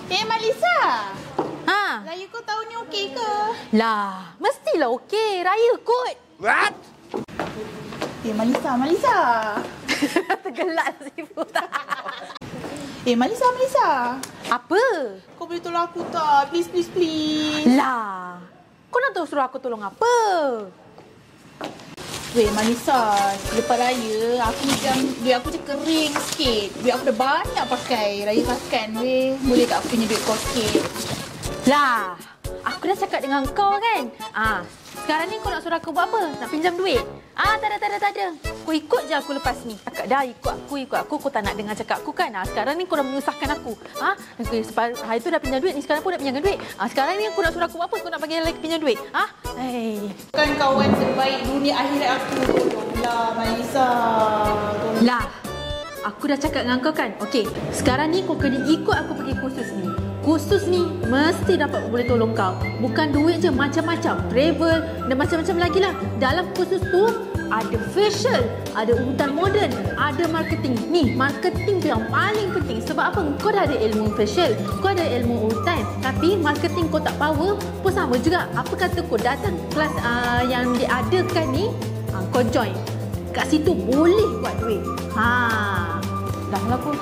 Malisa. Ha? Raya kau tahun ni okey ke? Lah, mestilah okey. Raya kot. What? Malisa. Tergelak sibuk tak? Malisa. Apa? Kau boleh tolong aku tak? Please. Lah, kau nak tahu suruh aku tolong apa? Malisa, lepas raya, aku macam duit aku macam kering sikit. Duit aku dah banyak pakai. Raya makan, boleh tak aku punya duit kau sikit? Lah, aku dah cakap dengan kau kan? Sekarang ni kau nak suruh aku buat apa? Nak pinjam duit? Tak ada. Kau ikut je aku lepas ni. Cakap dah ikut aku. Kau tak nak dengar cakap aku kan? Sekarang ni kau dah menyusahkan aku. Hari tu dah pinjam duit, ni sekarang pun dah pinjamkan duit. Sekarang ni aku nak suruh aku buat apa? Kau nak bagi lagi pinjam duit? Kan kawan terbaik dunia akhirat aku. Tolonglah, Malisa. Lah, aku dah cakap dengan kau kan? Okey, sekarang ni kau kena ikut aku pergi kursus ni. Kursus ni mesti dapat boleh tolong kau. Bukan duit je, macam-macam. Travel dan macam-macam lagi lah. Dalam kursus tu, ada facial, ada urutan moden, ada marketing. Ni, marketing tu yang paling penting. Sebab apa? Kau dah ada ilmu facial, kau ada ilmu urutan. Tapi marketing kau tak power pun sama juga. Apa kata kau datang kelas yang diadakan ni, kau join. Kat situ boleh buat duit. Dah lah pun.